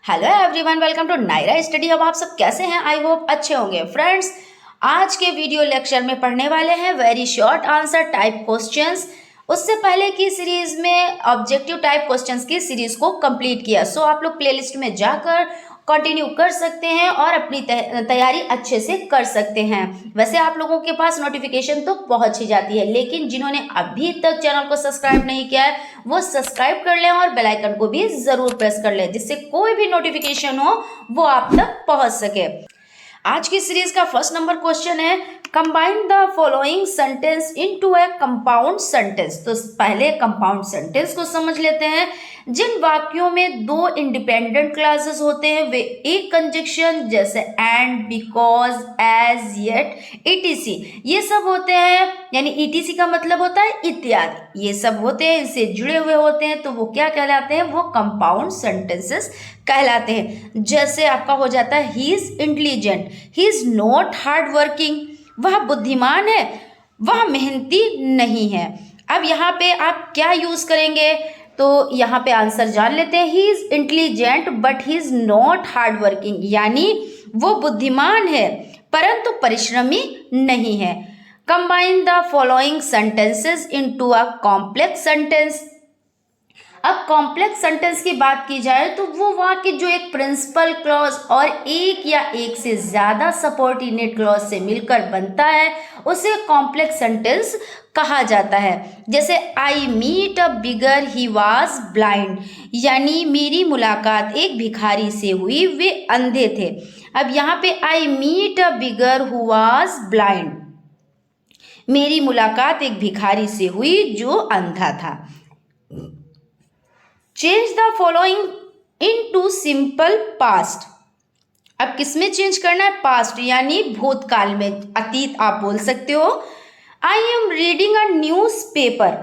Hello everyone, welcome to Naira study hub. आप सब कैसे हैं? आई होप अच्छे होंगे। फ्रेंड्स, आज के वीडियो लेक्चर में पढ़ने वाले हैं very short answer type questions. उससे पहले की सीरीज में ऑब्जेक्टिव टाइप क्वेश्चंस की सीरीज को कंप्लीट किया। सो आप लोग प्लेलिस्ट में जाकर कंटिन्यू कर सकते हैं और अपनी तैयारी अच्छे से कर सकते हैं। वैसे आप लोगों के पास नोटिफिकेशन तो पहुंच ही जाती है, लेकिन जिन्होंने अभी तक चैनल को सब्सक्राइब नहीं किया है वो सब्सक्राइब कर लें और बेल आइकन को भी जरूर प्रेस कर लें, जिससे कोई भी नोटिफिकेशन हो वो आप तक पहुंच सके। आज की सीरीज का फर्स्ट नंबर क्वेश्चन है, combine the following sentence into A compound sentence. तो पहले कंपाउंड सेंटेंस को समझ लेते हैं। जिन वाक्यों में दो इंडिपेंडेंट क्लासेस होते हैं वे एक कंजक्शन जैसे and, because, as, yet, etc ये सब होते हैं, यानी ईटीसी का मतलब होता है इत्यादि, ये सब होते हैं, इनसे जुड़े हुए होते हैं, तो वो क्या कहलाते हैं? वो कंपाउंड सेंटेंसेस कहलाते हैं। जैसे आपका हो जाता है he is intelligent, he is not hard working, वह बुद्धिमान है, वह मेहनती नहीं है। अब यहाँ पे आप क्या यूज करेंगे? तो यहाँ पे आंसर जान लेते हैं। He is intelligent but he is not hard working, यानी वो बुद्धिमान है परंतु परिश्रमी नहीं है। Combine the following sentences into a complex sentence. अब कॉम्प्लेक्स सेंटेंस की बात की जाए तो वो वाक्य जो एक प्रिंसिपल क्लॉज और एक या एक से ज्यादा सबऑर्डिनेट क्लॉज से मिलकर बनता है उसे कॉम्प्लेक्स सेंटेंस कहा जाता है। जैसे I meet a beggar he was blind, यानी मेरी मुलाकात एक भिखारी से हुई, वे अंधे थे। अब यहाँ पे I meet a beggar who was blind, मेरी मुलाकात एक भिखारी से हुई जो अंधा था। Change the following into simple past. अब किसमें चेंज करना है? पास्ट यानी भूतकाल में, अतीत आप बोल सकते हो। I am reading a news paper,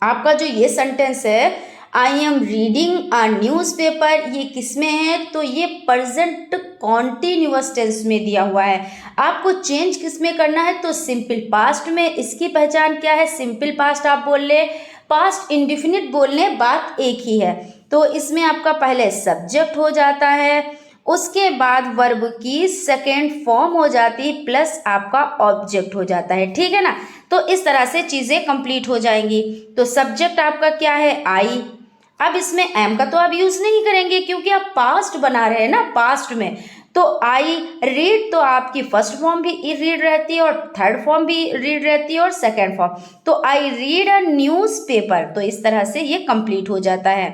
आपका जो ये सेंटेंस है I am reading a news paper, ये किसमें है? तो ये प्रेजेंट कॉन्टिन्यूअस टेंस में दिया हुआ है। आपको चेंज किसमें करना है? तो सिंपल पास्ट में। इसकी पहचान क्या है? सिंपल पास्ट आप बोल ले, पास्ट इंडिफिनिट बोलने बात एक ही है। तो इसमें आपका पहले सब्जेक्ट हो जाता है, उसके बाद वर्ब की सेकेंड फॉर्म हो जाती प्लस आपका ऑब्जेक्ट हो जाता है, ठीक है ना। तो इस तरह से चीजें कंप्लीट हो जाएंगी। तो सब्जेक्ट आपका क्या है? आई। अब इसमें एम का तो आप यूज नहीं करेंगे क्योंकि आप पास्ट बना रहे हैं ना, पास्ट में। तो आई रीड, तो आपकी फर्स्ट फॉर्म भी रीड रहती है और थर्ड फॉर्म भी रीड रहती है और सेकेंड फॉर्म। तो I read a news paper, तो इस तरह से ये कंप्लीट हो जाता है।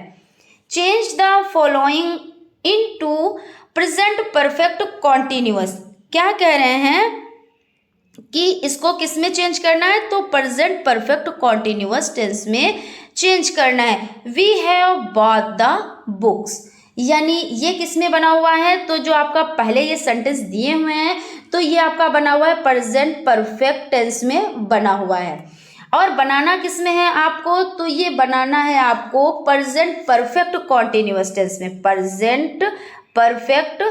Change the following into present perfect continuous. क्या कह रहे हैं कि इसको किस में चेंज करना है? तो प्रेजेंट परफेक्ट कॉन्टिन्यूअस टेंस में चेंज करना है। We have bought the books, यानी ये किस में बना हुआ है? तो जो आपका पहले ये सेंटेंस दिए हुए हैं तो ये आपका बना हुआ है प्रेजेंट परफेक्ट टेंस में बना हुआ है। और बनाना किस में है आपको? तो ये बनाना है आपको प्रेजेंट परफेक्ट कॉन्टिन्यूअस टेंस में, प्रेजेंट परफेक्ट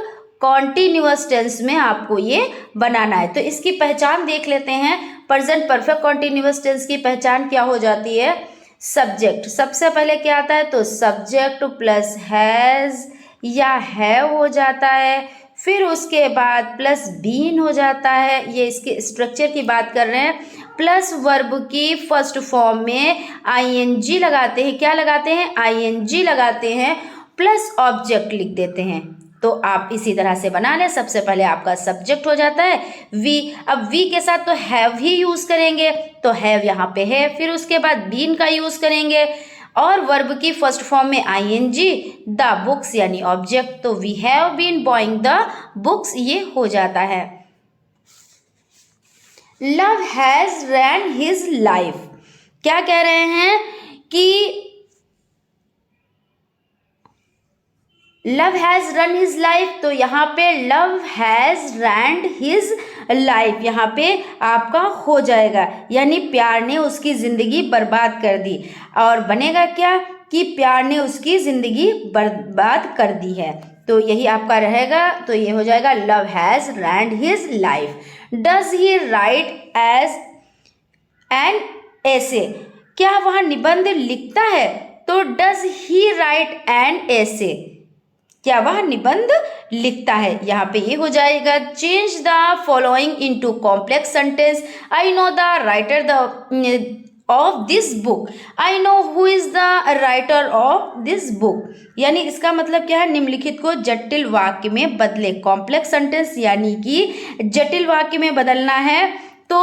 कॉन्टिन्यूअस टेंस में आपको ये बनाना है। तो इसकी पहचान देख लेते हैं। प्रेजेंट परफेक्ट कॉन्टिन्यूअस टेंस की पहचान क्या हो जाती है? सब्जेक्ट सबसे पहले क्या आता है? तो सब्जेक्ट प्लस हैज या हैव हो जाता है, फिर उसके बाद प्लस बीन हो जाता है, ये इसके स्ट्रक्चर की बात कर रहे हैं, प्लस वर्ब की फर्स्ट फॉर्म में आईएनजी लगाते हैं। क्या लगाते हैं? आईएनजी लगाते हैं, प्लस ऑब्जेक्ट लिख देते हैं। तो आप इसी तरह से बना लें। सबसे पहले आपका सब्जेक्ट हो जाता है वी, अब वी के साथ तो हैव ही यूज करेंगे, तो हैव यहाँ पे है, फिर उसके बाद बीन का यूज करेंगे और वर्ब की फर्स्ट फॉर्म में आईएनजी, द बुक्स यानी ऑब्जेक्ट, तो we have been buying the books ये हो जाता है। Love has ran his life, क्या कह रहे हैं कि love has run his life, तो यहाँ पे love has ran his life यहाँ पे आपका हो जाएगा, यानी प्यार ने उसकी जिंदगी बर्बाद कर दी। और बनेगा क्या कि प्यार ने उसकी जिंदगी बर्बाद कर दी है, तो यही आपका रहेगा। तो ये हो जाएगा love has ran his life. Does he write as an essay, क्या वह निबंध लिखता है? तो does he write an essay, क्या वह निबंध लिखता है। यहाँ पे ये हो जाएगा change the following into complex sentence. I know the writer the of this book. I know who is the writer of this book. यानी इसका मतलब क्या है, निम्नलिखित को जटिल वाक्य में बदले। कॉम्प्लेक्स सेंटेंस यानी कि जटिल वाक्य में बदलना है। तो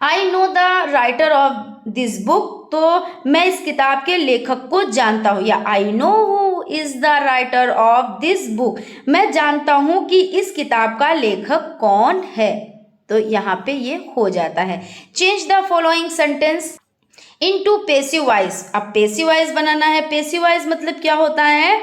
I know the writer of this book, तो मैं इस किताब के लेखक को जानता हूँ। या I know who is the writer of this book, मैं जानता हूँ कि इस किताब का लेखक कौन है। तो यहाँ पे ये हो जाता है। Change the following sentence into passive voice. अब पैसिव वॉइस बनाना है। पैसिव वॉइस मतलब क्या होता है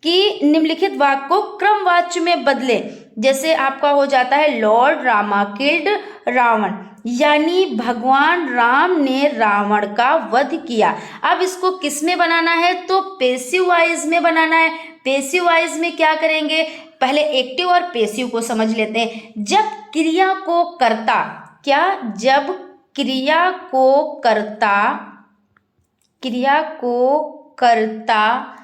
कि निम्नलिखित वाक्य को क्रमवाच्य में बदले। जैसे आपका हो जाता है लॉर्ड रामा किल्ड रावण, यानी भगवान राम ने रावण का वध किया। अब इसको किस में बनाना है, तो पैसिव वॉइस में बनाना है। पैसिव वॉइस में क्या करेंगे, पहले एक्टिव और पैसिव को समझ लेते हैं। जब क्रिया को कर्ता, क्या, जब क्रिया को कर्ता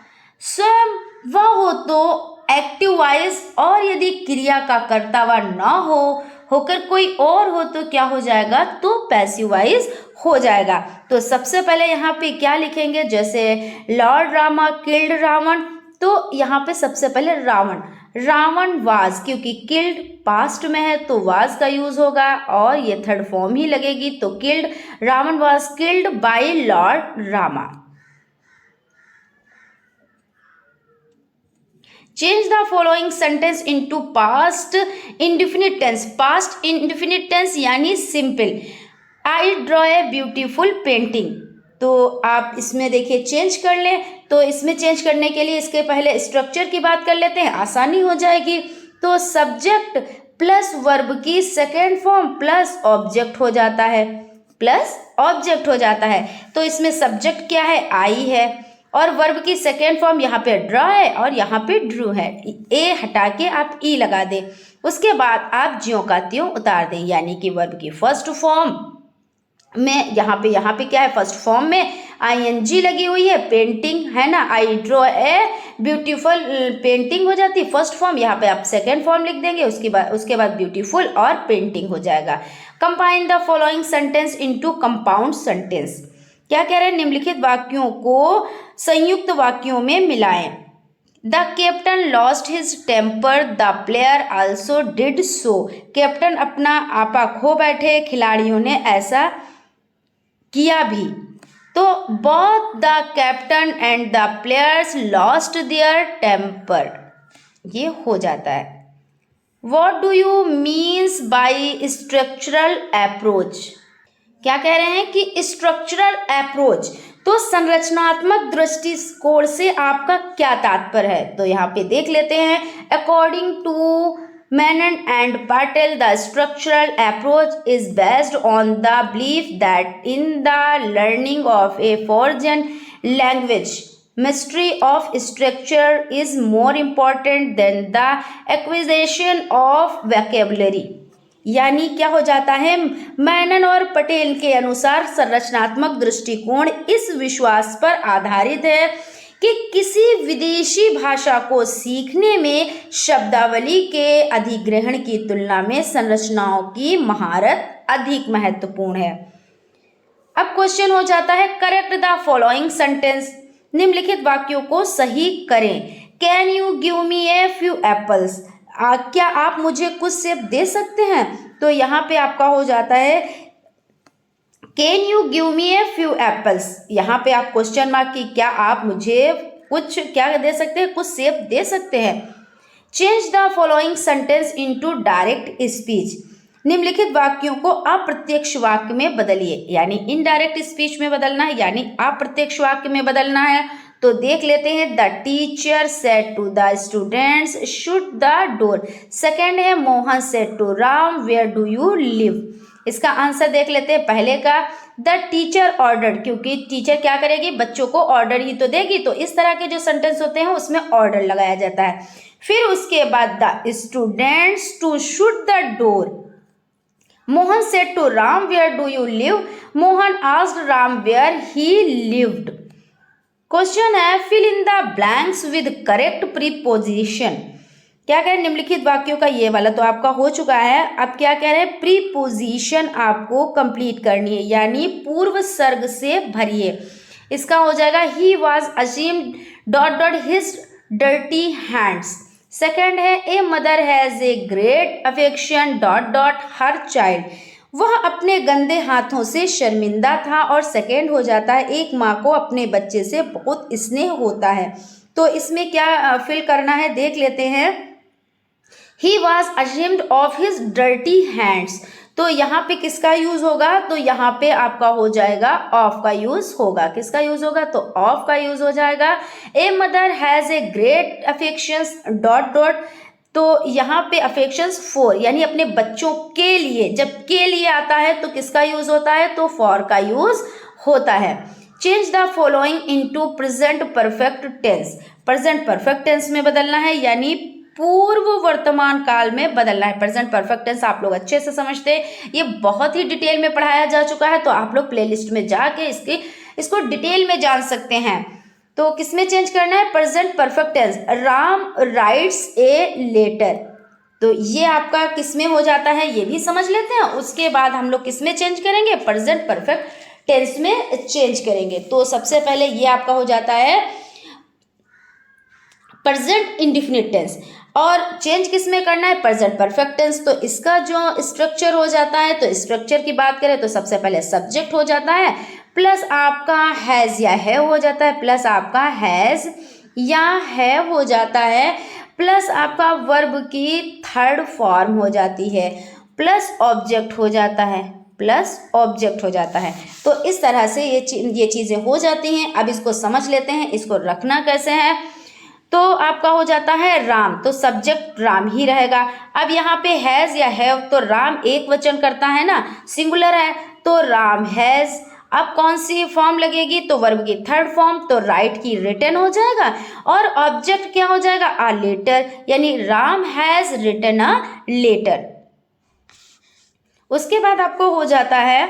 स्वयं वह हो तो एक्टिव वॉइस, और यदि क्रिया का कर्ता वह न होकर कोई और हो तो क्या हो जाएगा, तो पैसिव वॉइस हो जाएगा। तो सबसे पहले यहाँ पे क्या लिखेंगे, जैसे लॉर्ड रामा किल्ड रावण, तो यहाँ पे सबसे पहले रावण वाज, क्योंकि किल्ड पास्ट में है तो वाज का यूज होगा और ये थर्ड फॉर्म ही लगेगी, तो killed, Ravan was killed by lord Rama. Change the following sentence into past indefinite tense. Past indefinite tense यानी simple. I draw a beautiful painting, तो आप इसमें देखिए चेंज कर लें। तो इसमें चेंज करने के लिए इसके पहले स्ट्रक्चर की बात कर लेते हैं, आसानी हो जाएगी। तो सब्जेक्ट प्लस वर्ब की सेकेंड फॉर्म प्लस ऑब्जेक्ट हो जाता है, तो इसमें सब्जेक्ट क्या है, आई है, और वर्ब की सेकेंड फॉर्म यहाँ पे ड्रॉ है और यहाँ पे ड्रू है। ए हटा के आप ई लगा दें, उसके बाद आप ज्यों का त्यों उतार दें, यानी कि वर्ब की फर्स्ट फॉर्म में यहाँ पे क्या है, फर्स्ट फॉर्म में आईएनजी लगी हुई है, पेंटिंग है ना, आई ड्रॉ ए ब्यूटीफुल पेंटिंग हो जाती है फर्स्ट फॉर्म। यहाँ पे आप सेकेंड फॉर्म लिख देंगे, उसके बाद ब्यूटीफुल और पेंटिंग हो जाएगा। Combine the following sentence into compound sentence. क्या कह रहे हैं, निम्नलिखित वाक्यों को संयुक्त वाक्यों में मिलाएं। The captain lost his temper, the player also did so. Captain अपना आपा खो बैठे, खिलाड़ियों ने ऐसा किया भी। तो both the captain and the players lost their temper, ये हो जाता है। What do you means by structural approach. क्या कह रहे हैं कि स्ट्रक्चरल अप्रोच, तो संरचनात्मक दृष्टिकोण से आपका क्या तात्पर्य है। तो यहाँ पे देख लेते हैं, according to Menon and Patel, the structural approach is based on the belief that in the learning of a foreign language, mastery of structure is more important than the acquisition of vocabulary। यानी क्या हो जाता है, मेनन और पटेल के अनुसार संरचनात्मक दृष्टिकोण इस विश्वास पर आधारित है कि किसी विदेशी भाषा को सीखने में शब्दावली के अधिग्रहण की तुलना में संरचनाओं की महारत अधिक महत्वपूर्ण है। अब क्वेश्चन हो जाता है, करेक्ट द फॉलोइंग सेंटेंस। निम्नलिखित वाक्यों को सही करें। Can you give me a few apples, क्या आप मुझे कुछ सेब दे सकते हैं। तो यहाँ पे आपका हो जाता है can you give me a few apples, यहाँ पे आप क्वेश्चन मार्क की, क्या आप मुझे कुछ क्या दे सकते हैं, कुछ सेब दे सकते हैं। Change the following sentence into direct speech. निम्नलिखित वाक्यों को अप्रत्यक्ष वाक्य में बदलिए, यानी इनडायरेक्ट स्पीच में बदलना है, यानी अप्रत्यक्ष वाक्य में बदलना है। तो देख लेते हैं, the teacher said to the students shut the door. Second है, Mohan said to Ram where do you live. इसका आंसर देख लेते हैं, पहले का द टीचर ऑर्डर, क्योंकि टीचर क्या करेगी, बच्चों को ऑर्डर ही तो देगी, तो इस तरह के जो सेंटेंस होते हैं उसमें ऑर्डर लगाया जाता है। फिर उसके बाद the students to shut the door. Mohan said to Ram where do you live, Mohan asked Ram where he lived. Question है fill in the blanks with correct preposition. क्या कह रहे हैं निम्नलिखित वाक्यों का, ये वाला तो आपका हो चुका है। अब क्या कह रहे हैं, प्रीपोजिशन आपको कंप्लीट करनी है, यानी पूर्व सर्ग से भरिए। इसका हो जाएगा he was ashamed dot dot his dirty hands. Second है a mother has a great affection dot dot her child. वह अपने गंदे हाथों से शर्मिंदा था। और सेकेंड हो जाता है एक माँ को अपने बच्चे से बहुत स्नेह होता है। तो इसमें क्या फिल करना है देख लेते हैं। He was ashamed of his dirty hands, तो यहाँ पे किसका यूज होगा, तो यहाँ पे आपका हो जाएगा ऑफ का यूज होगा। किसका यूज होगा, तो ऑफ का यूज हो जाएगा। ए mother has a great affections dot dot, तो यहाँ पे अफेक्शंस फॉर यानी अपने बच्चों के लिए, जब के लिए आता है तो किसका यूज होता है, तो फॉर का यूज होता है। Change the following into present perfect tense. Present perfect tense में बदलना है, यानी पूर्व वर्तमान काल में बदलना है। प्रेजेंट परफेक्ट टेंस आप लोग अच्छे से समझते हैं, ये बहुत ही डिटेल में पढ़ाया जा चुका है, तो आप लोग प्लेलिस्ट में जाके इसको डिटेल में जान सकते हैं। तो किसमें चेंज करना है, present perfect tense. Ram writes a letter, तो ये आपका किसमें हो जाता है ये भी समझ लेते हैं। उसके बाद हम लोग किसमें चेंज करेंगे, प्रेजेंट परफेक्ट टेंस में चेंज करेंगे। तो सबसे पहले ये आपका हो जाता है प्रेजेंट इंडिफिनिट टेंस। और चेंज किस में करना है, प्रेजेंट परफेक्ट टेंस। तो इसका जो स्ट्रक्चर हो जाता है, तो स्ट्रक्चर की बात करें तो सबसे पहले सब्जेक्ट हो जाता है, प्लस आपका हैज या है हो जाता है, प्लस आपका हैज या है हो जाता है, प्लस आपका वर्ब की थर्ड फॉर्म हो जाती है, प्लस ऑब्जेक्ट हो जाता है, प्लस ऑब्जेक्ट हो जाता है। तो इस तरह से ये चीज़ें हो जाती हैं। अब इसको समझ लेते हैं, इसको रखना कैसे है। तो आपका हो जाता है राम, तो सब्जेक्ट राम ही रहेगा। अब यहाँ पे हैज या हैव, तो राम एक वचन करता है ना, सिंगुलर है, तो राम हैज। अब कौन सी फॉर्म लगेगी, तो वर्ब की थर्ड फॉर्म, तो राइट की रिटन हो जाएगा। और ऑब्जेक्ट क्या हो जाएगा, अ लेटर, यानी Ram has written a letter. उसके बाद आपको हो जाता है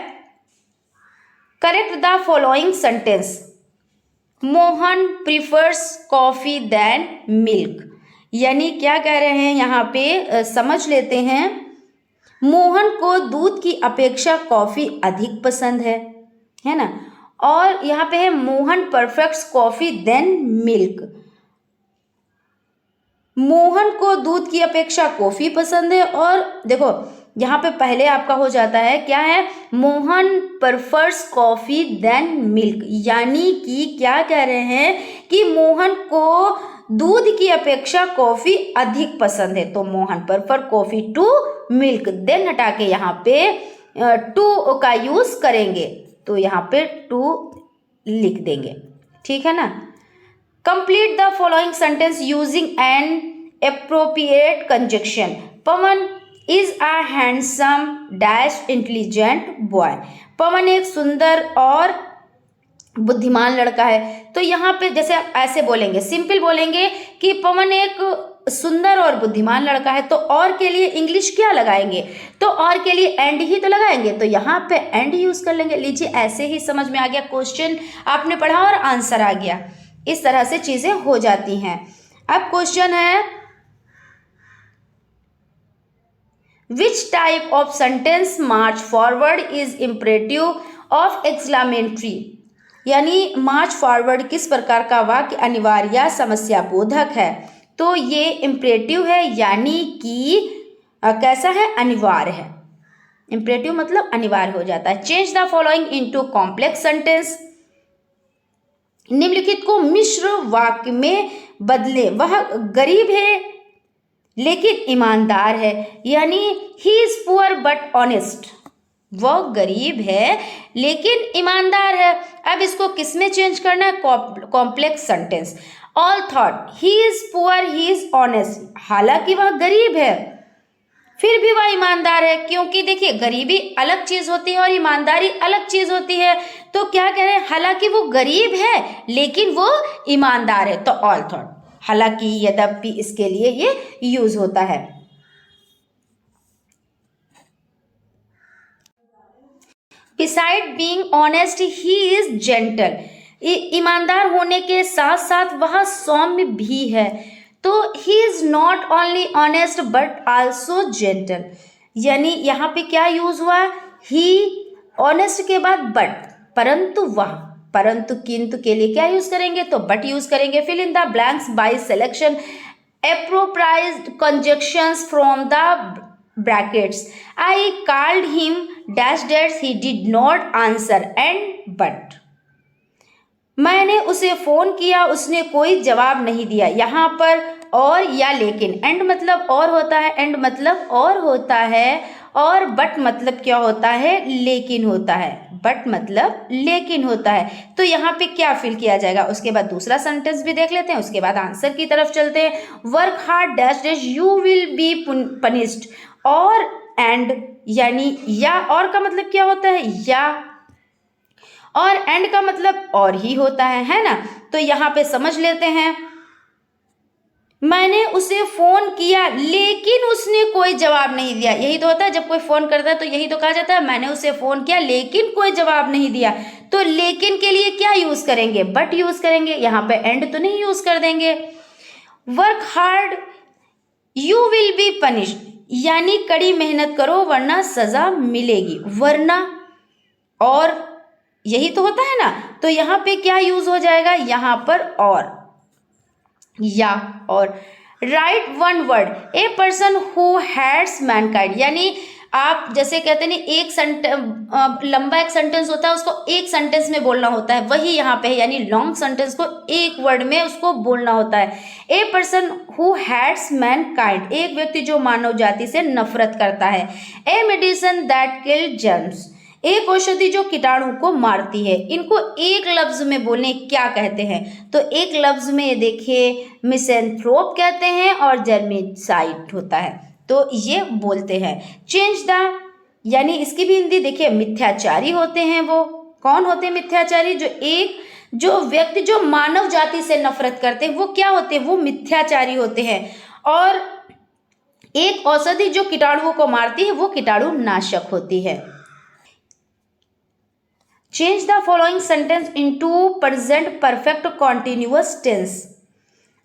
correct the following sentence. Mohan prefers coffee than milk, यानी क्या कह रहे हैं यहाँ पे समझ लेते हैं। मोहन को दूध की अपेक्षा कॉफी अधिक पसंद है ना। और यहाँ पे है Mohan perfects coffee than milk. Mohan को दूध की अपेक्षा कॉफी पसंद है। और देखो यहाँ पे पहले आपका हो जाता है क्या है, Mohan prefers coffee than milk, यानी कि क्या कह रहे हैं कि मोहन को दूध की अपेक्षा कॉफी अधिक पसंद है। तो Mohan prefer coffee to milk, than हटा के यहाँ पे टू का यूज करेंगे, तो यहाँ पे टू लिख देंगे, ठीक है ना। Complete the following sentence using an appropriate conjunction. Pavan is a handsome dash intelligent boy. Pavan एक सुंदर और बुद्धिमान लड़का है। तो यहाँ पे जैसे आप ऐसे बोलेंगे, सिंपल बोलेंगे कि पवन एक सुंदर और बुद्धिमान लड़का है, तो और के लिए इंग्लिश क्या लगाएंगे, तो और के लिए एंड ही तो लगाएंगे, तो यहाँ पे एंड यूज कर लेंगे। लीजिए ऐसे ही समझ में आ गया, क्वेश्चन आपने पढ़ा और आंसर आ गया। इस तरह से चीजें हो जाती हैं। अब क्वेश्चन है which type of sentence March forward is imperative of exclamatory, यानी मार्च फॉरवर्ड किस प्रकार का वाक्य अनिवार्य समस्या बोधक है। तो ये इम्परेटिव है, यानी कि कैसा है, अनिवार्य है। इम्परेटिव मतलब अनिवार्य हो जाता है। Change the following into complex sentence. निम्नलिखित को मिश्र वाक्य में बदले। वह गरीब है लेकिन ईमानदार है, यानी he is poor but honest. वह गरीब है लेकिन ईमानदार है। अब इसको किस में चेंज करना है, complex sentence. All thought he is poor he is honest, हालांकि वह गरीब है फिर भी वह ईमानदार है। क्योंकि देखिए गरीबी अलग चीज होती है और ईमानदारी अलग चीज होती है। तो क्या कह रहे हैं, हालांकि वो गरीब है लेकिन वो ईमानदार है, तो ऑल थॉट, हालांकि यद्यपि इसके लिए ये यूज होता है। Beside being honest he is gentle, ईमानदार होने के साथ साथ वह सौम्य भी है। तो he is not only honest but also gentle, यानी यहाँ पे क्या यूज हुआ, ही ऑनेस्ट के बाद बट, परंतु वह, परंतु किंतु के लिए क्या यूज करेंगे, तो बट यूज करेंगे। Fill in the blanks by selection appropriate conjunctions from the brackets. I called him dash dash, he did not answer, and but. मैंने उसे फोन किया, उसने कोई जवाब नहीं दिया। यहाँ पर और या लेकिन, एंड मतलब और होता है, एंड मतलब और होता है, और बट मतलब क्या होता है, लेकिन होता है, बट मतलब लेकिन होता है। तो यहाँ पे क्या फिल किया जाएगा, उसके बाद दूसरा सेंटेंस भी देख लेते हैं, उसके बाद आंसर की तरफ चलते हैं। Work hard dash dash you will be punished, और एंड यानी या, और का मतलब क्या होता है, या, और एंड का मतलब और ही होता है ना। तो यहाँ पे समझ लेते हैं, मैंने उसे फोन किया लेकिन उसने कोई जवाब नहीं दिया। यही तो होता है जब कोई फोन करता है तो यही तो कहा जाता है, मैंने उसे फोन किया लेकिन कोई जवाब नहीं दिया। तो लेकिन के लिए क्या यूज करेंगे, बट यूज करेंगे, यहाँ पे एंड तो नहीं यूज कर देंगे। Work hard you will be punished, यानी कड़ी मेहनत करो वरना सजा मिलेगी, वरना और, यही तो होता है ना। तो यहाँ पे क्या यूज हो जाएगा, यहाँ पर और या, और right one word a person who hats Mankind, यानी आप जैसे कहते हैं एक सेंटेंस, लंबा एक सेंटेंस होता है उसको एक सेंटेंस में बोलना होता है, वही यहाँ पे है, यानी लॉन्ग सेंटेंस को एक वर्ड में उसको बोलना होता है। A person who hats Mankind, एक व्यक्ति जो मानव जाति से नफरत करता है। A medicine that kill germs, एक औषधि जो कीटाणु को मारती है। इनको एक लफ्ज में बोलने क्या कहते हैं, तो एक लफ्ज में देखिए मिसेंथ्रोप कहते हैं और जर्मिसाइड होता है, तो ये बोलते हैं। चेंज द, यानी इसकी भी हिंदी देखिए मिथ्याचारी होते हैं। वो कौन होते हैं मिथ्याचारी, जो व्यक्ति जो मानव जाति से नफरत करते हैं वो क्या होते हैं, वो मिथ्याचारी होते हैं। और एक औषधि जो कीटाणुओं को मारती है वो कीटाणु नाशक होती है। Change the following sentence into present perfect continuous tense.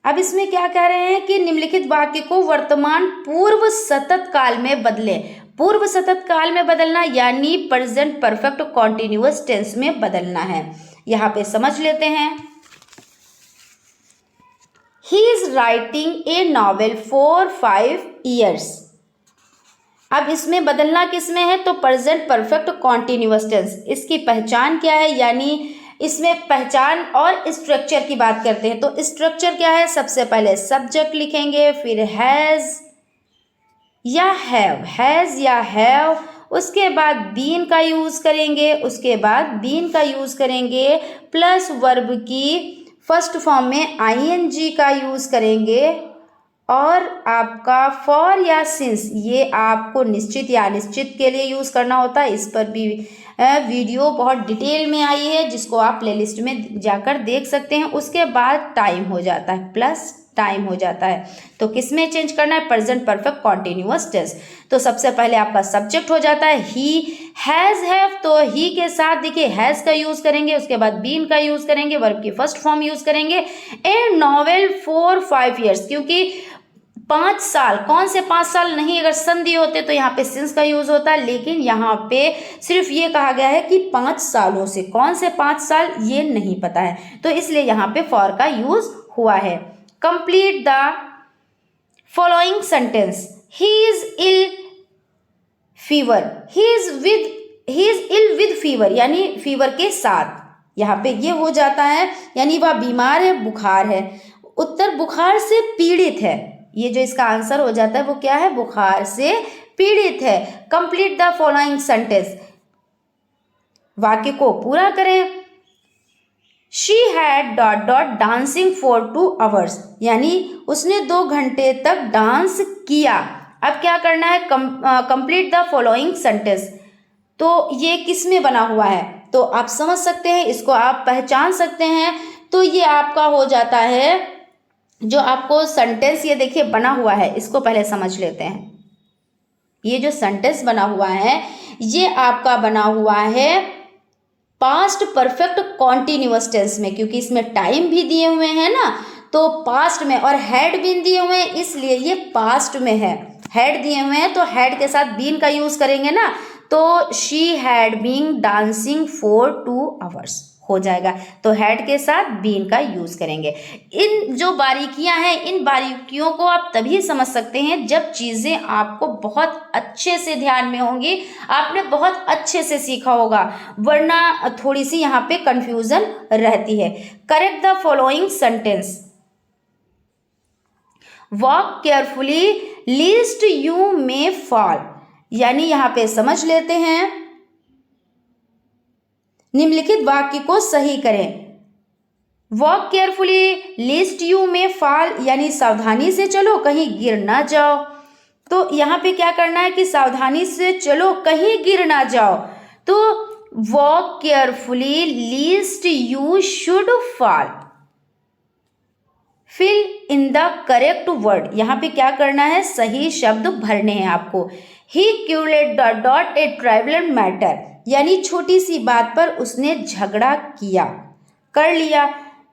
अब इसमें क्या कह रहे हैं कि निम्नलिखित वाक्य को वर्तमान पूर्व सतत काल में बदलें। पूर्व सतत काल में बदलना यानी प्रेजेंट परफेक्ट कॉन्टिन्यूअस टेंस में बदलना है। यहाँ पे समझ लेते हैं। He is writing a novel for 5 years। अब इसमें बदलना किसमें है, तो प्रेजेंट परफेक्ट कॉन्टिन्यूअस टेंस। इसकी पहचान क्या है, यानी इसमें पहचान और स्ट्रक्चर की बात करते हैं। तो स्ट्रक्चर क्या है, सबसे पहले सब्जेक्ट लिखेंगे, फिर हैज या हैव, हैज या हैव, उसके बाद बीन का यूज करेंगे, उसके बाद बीन का यूज करेंगे प्लस वर्ब की फर्स्ट फॉर्म में आईएनजी का यूज करेंगे, और आपका फॉर या सिंस ये आपको निश्चित या अनिश्चित के लिए यूज करना होता है। इस पर भी वीडियो बहुत डिटेल में आई है जिसको आप प्लेलिस्ट में जाकर देख सकते हैं। उसके बाद टाइम हो जाता है, प्लस टाइम हो जाता है। तो किस में चेंज करना है, प्रेजेंट परफेक्ट कॉन्टिन्यूअस टेंस। तो सबसे पहले आपका सब्जेक्ट हो जाता है ही, हैज हैव, तो ही के साथ देखिए हैज का यूज करेंगे, उसके बाद बीन का यूज करेंगे, वर्ब की फर्स्ट फॉर्म यूज करेंगे। ए नॉवेल फॉर 5 years, क्योंकि 5 साल, कौन से 5 साल नहीं, अगर संधि होते तो यहाँ पे सिंस का यूज होता है, लेकिन यहाँ पे सिर्फ ये कहा गया है कि 5 सालों से, कौन से 5 साल ये नहीं पता है, तो इसलिए यहाँ पे फॉर का यूज हुआ है। Complete the following sentence. He is ill fever, he is ill with fever, यानी फीवर के साथ, यहाँ पे ये हो जाता है, यानी वह बीमार है, बुखार है। उत्तर बुखार से पीड़ित है, ये जो इसका आंसर हो जाता है वो क्या है, बुखार से पीड़ित है। कंप्लीट द फॉलोइंग सेंटेंस, वाक्य को पूरा करें। She had dot dot dancing for 2 hours, यानी उसने 2 घंटे तक डांस किया। अब क्या करना है, कंप्लीट द फॉलोइंग सेंटेंस। तो ये किस में बना हुआ है, तो आप समझ सकते हैं, इसको आप पहचान सकते हैं। तो ये आपका हो जाता है, जो आपको सेंटेंस ये देखिए बना हुआ है, इसको पहले समझ लेते हैं। ये जो सेंटेंस बना हुआ है ये आपका बना हुआ है पास्ट परफेक्ट कॉन्टिन्यूअस टेंस में, क्योंकि इसमें टाइम भी दिए हुए हैं ना, तो पास्ट में, और हैड बीन दिए हुए हैं इसलिए ये पास्ट में है। हैड दिए हुए हैं तो हैड के साथ बीन का यूज करेंगे ना, तो she had been dancing for 2 hours हो जाएगा। तो हैड के साथ बीन का यूज करेंगे। इन जो बारीकियां हैं, इन बारीकियों को आप तभी समझ सकते हैं जब चीजें आपको बहुत अच्छे से ध्यान में होंगी, आपने बहुत अच्छे से सीखा होगा, वरना थोड़ी सी यहाँ पे कंफ्यूजन रहती है। Correct the following sentence. Walk carefully lest you may fall, यानी यहाँ पे समझ लेते हैं। निम्नलिखित वाक्य को सही करें। Walk carefully lest you may fall, यानी सावधानी से चलो कहीं गिर ना जाओ। तो यहाँ पे क्या करना है कि सावधानी से चलो कहीं गिर ना जाओ। तो walk carefully lest you should fall. Fill in the correct word, यहाँ पे क्या करना है, सही शब्द भरने हैं आपको। He quarrelled the dot a trivial matter, यानी छोटी सी बात पर उसने झगड़ा किया, कर लिया।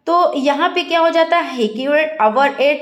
तो यहाँ पे क्या हो जाता है, ही क्यूलेट अवर ए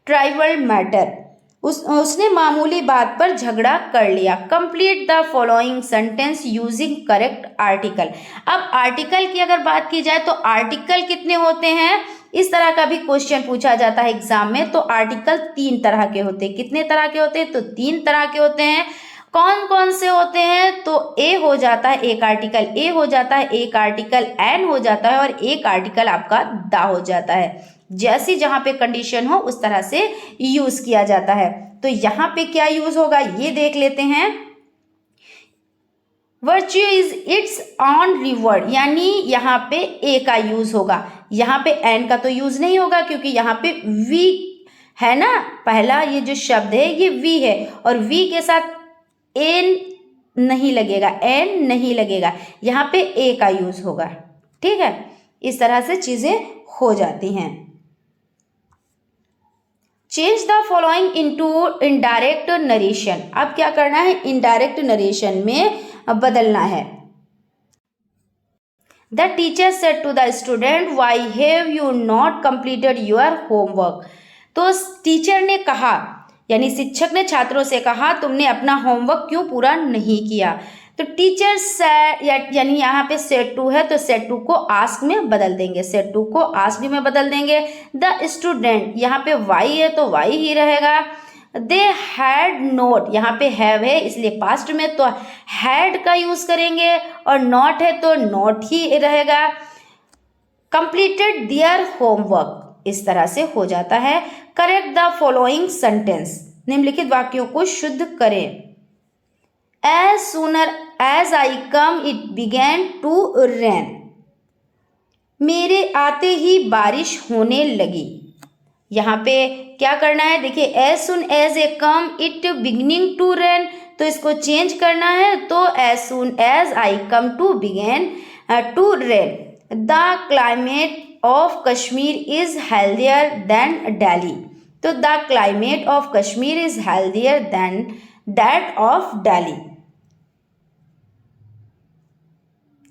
ट्राइवल मैटर, उसने मामूली बात पर झगड़ा कर लिया। Complete the following sentence using correct article. अब आर्टिकल की अगर बात की जाए तो आर्टिकल कितने होते हैं, इस तरह का भी क्वेश्चन पूछा जाता है एग्जाम में। तो आर्टिकल 3 तरह के होते हैं। कितने तरह के होते हैं, तो 3 तरह के होते हैं। कौन कौन से होते हैं, तो ए हो जाता है, एक आर्टिकल ए हो जाता है, एक आर्टिकल एन हो जाता है, और एक आर्टिकल आपका दा हो जाता है। जैसी जहां पे कंडीशन हो उस तरह से यूज किया जाता है। तो यहाँ पे क्या यूज होगा ये देख लेते हैं। Virtue is it's on revered, यानी यहाँ पे ए का यूज होगा, यहाँ पे एन का तो यूज नहीं होगा, क्योंकि यहाँ पे वी है ना, पहला ये जो शब्द है ये वी है, और वी के साथ एन नहीं लगेगा, एन नहीं लगेगा, यहाँ पे ए का यूज होगा। ठीक है, इस तरह से चीजें हो जाती हैं। Change the following into indirect narration. अब क्या करना है, इनडायरेक्ट नरेशन में बदलना है। The teacher said to the student, why have you not completed your homework. तो टीचर ने कहा, यानी शिक्षक ने छात्रों से कहा, तुमने अपना होमवर्क क्यों पूरा नहीं किया। तो टीचर सेड, यानी यहाँ पे सेड टू है, तो सेड टू को आस्क में बदल देंगे, सेड टू को आस्क में बदल देंगे। द स्टूडेंट, यहाँ पे वाई है तो वाई ही रहेगा। दे हैड नोट, यहाँ पे हैव है इसलिए पास्ट में, तो हैड का यूज करेंगे, और नॉट है तो नॉट ही रहेगा। कंप्लीटेड देयर होमवर्क, इस तरह से हो जाता है। करेक्ट द फॉलोइंग सेंटेंस, निम्नलिखित वाक्यों को शुद्ध करें। As sooner as I come, it began to rain. मेरे आते ही बारिश होने लगी। यहाँ पे क्या करना है, देखिए as soon as I come, it beginning to rain, तो इसको चेंज करना है, तो as soon as I come to began to rain. The climate of Kashmir is healthier than Delhi. तो the climate of Kashmir is healthier than that of Delhi,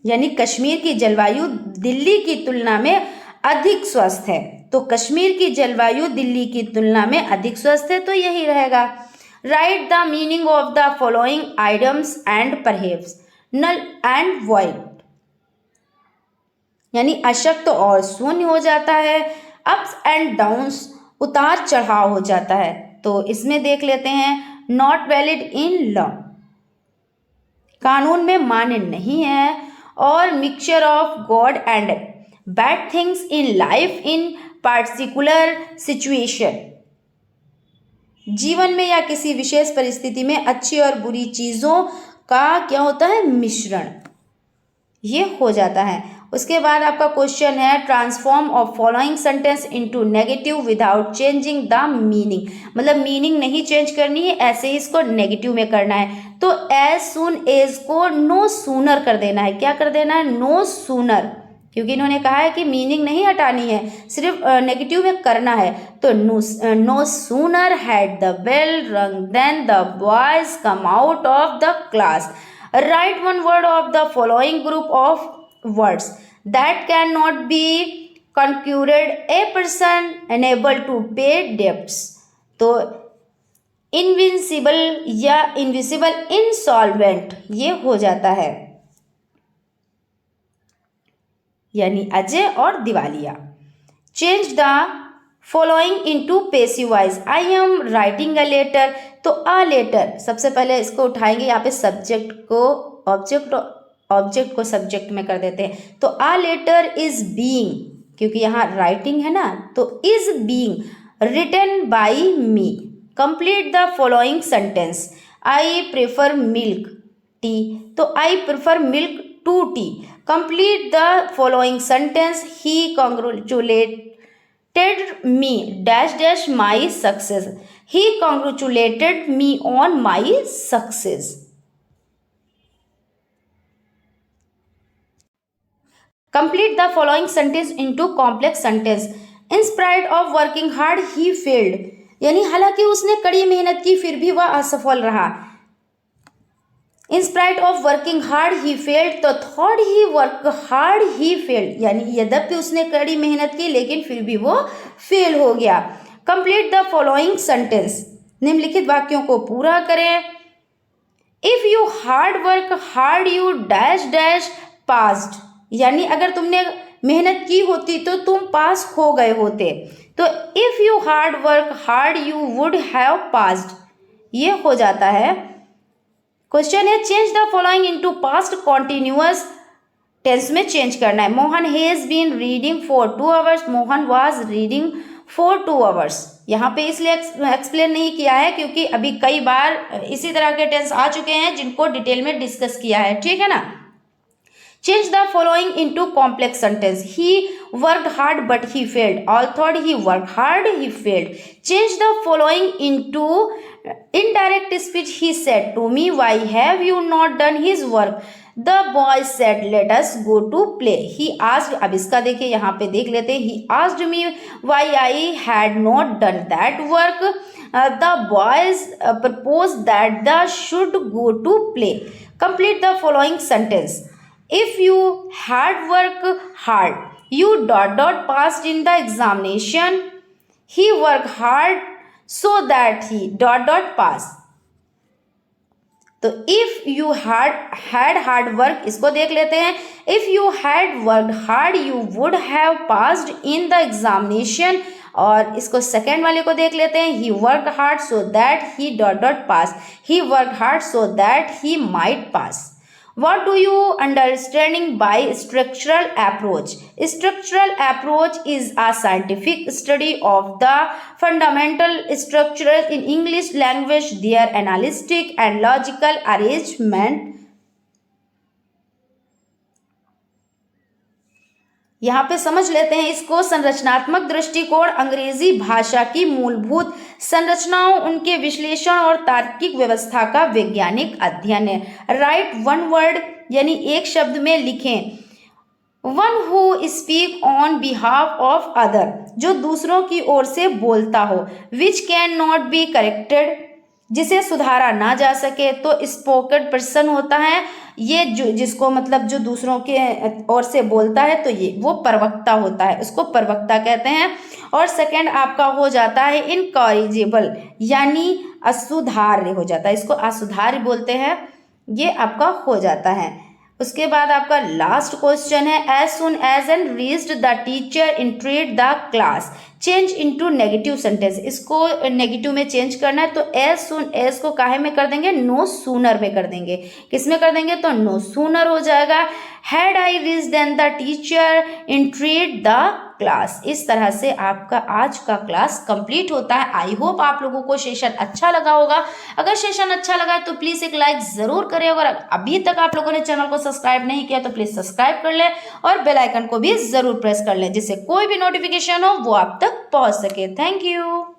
यानी कश्मीर की जलवायु दिल्ली की तुलना में अधिक स्वस्थ है। तो कश्मीर की जलवायु दिल्ली की तुलना में अधिक स्वस्थ है, तो यही रहेगा। Write the meaning of the following items and perhaps. Null and void, यानी अशक्त और शून्य हो जाता है। अप्स एंड डाउन्स, उतार चढ़ाव हो जाता है। तो इसमें देख लेते हैं। नॉट वैलिड इन लॉ, कानून में मान्य नहीं है। और mixture of God and bad things in life in particular situation, जीवन में या किसी विशेष परिस्थिति में अच्छी और बुरी चीजों का क्या होता है, मिश्रण, ये हो जाता है। उसके बाद आपका क्वेश्चन है, transform of following sentence into negative without changing the meaning. मतलब मीनिंग नहीं चेंज करनी है, ऐसे ही इसको नेगेटिव में करना है। तो एज सुन एज को नो सूनर कर देना है। क्या कर देना है, नो सूनर, क्योंकि इन्होंने कहा है कि मीनिंग नहीं हटानी है, सिर्फ नेगेटिव में करना है। तो no sooner had the bell rang then the boys come out of the class. Write one word of the following group of words that cannot be concurred a person unable to pay debts. तो invincible या invisible insolvent ये हो जाता है, यानी अजय और दिवालिया। Change the following into passive voice. I am writing a letter. तो अ लेटर, सबसे पहले इसको उठाएंगे, यहाँ पे सब्जेक्ट को ऑब्जेक्ट को सब्जेक्ट में कर देते हैं। तो अ लेटर इज बीइंग, क्योंकि यहाँ राइटिंग है ना, तो is being written by me. Complete the following sentence. I prefer milk tea. तो I prefer milk to tea. Complete the following sentence. He congratulated me dash dash my success. He congratulated me on my success. Complete the following sentence into complex sentence. In spite of working hard he failed. यानी हालांकि उसने कड़ी मेहनत की फिर भी वह असफल रहा। In spite of working hard he failed, तो thought he work hard he failed, यानी यद्यपि उसने कड़ी मेहनत की लेकिन फिर भी वो फेल हो गया। Complete the following sentence. निम्नलिखित वाक्यों को पूरा करें। If you hard work hard you dash dash passed, यानी अगर तुमने मेहनत की होती तो तुम पास हो गए होते। तो if you hard work hard you would have passed, ये हो जाता है। क्वेश्चन है change the following into past continuous tense में चेंज करना है। Mohan has been reading for 2 hours। Mohan was reading for 2 hours। यहाँ पे इसलिए एक्सप्लेन नहीं किया है क्योंकि अभी कई बार इसी तरह के टेंस आ चुके हैं जिनको डिटेल में डिस्कस किया है, ठीक है ना। Change the following into complex sentence. He worked hard but he failed. All thought he worked hard he failed. Change the following into indirect speech. He said to me, why have you not done his work? The boy said, let us go to play. He asked, अब इसका देखिए यहाँ पे देख लेते हैं। He asked me why I had not done that work. The boys proposed that they should go to play. Complete the following sentence. If you had worked hard, you ... passed in the examination. He worked hard so that he ... pass. तो if you had hard work, इसको देख लेते हैं। If you had worked hard, you would have passed in the examination. और इसको second वाले को देख लेते हैं। He worked hard so that he ... pass. He worked hard so that he might pass. What do you understanding by structural approach? Structural approach is a scientific study of the fundamental structures in English language, their analytic and logical arrangement. यहाँ पे समझ लेते हैं इसको। संरचनात्मक दृष्टिकोण अंग्रेजी भाषा की मूलभूत संरचनाओं, उनके विश्लेषण और तार्किक व्यवस्था का वैज्ञानिक अध्ययन है। राइट वन वर्ड, यानी एक शब्द में लिखें। One who speak on behalf of other, जो दूसरों की ओर से बोलता हो। Which can not be corrected, जिसे सुधारा ना जा सके। तो स्पोकन पर्सन होता है ये जिसको मतलब जो दूसरों के ओर से बोलता है, तो ये वो प्रवक्ता होता है, उसको प्रवक्ता कहते हैं। और सेकंड आपका हो जाता है इनकॉरिजेबल, यानी असुधार्य हो जाता है, इसको असुधार्य बोलते हैं, ये आपका हो जाता है। उसके बाद आपका लास्ट क्वेश्चन है as soon as and reached the teacher entered the class, change into negative sentence. इसको नेगेटिव में चेंज करना है, तो एज सुन एज को काहे में कर देंगे, नो सूनर में कर देंगे। किस में कर देंगे, तो नो सूनर हो जाएगा। Had I reached than the teacher entered the class. इस तरह से आपका आज का क्लास कंप्लीट होता है। आई होप आप लोगों को सेशन अच्छा लगा होगा। अगर सेशन अच्छा लगा है तो प्लीज़ एक लाइक ज़रूर करें। अगर अभी तक आप लोगों ने चैनल को सब्सक्राइब नहीं किया तो प्लीज़ सब्सक्राइब कर लें और बेल आइकन को भी ज़रूर प्रेस कर लें, जिससे कोई भी नोटिफिकेशन हो वो आप तक पहुंच सके। Thank you.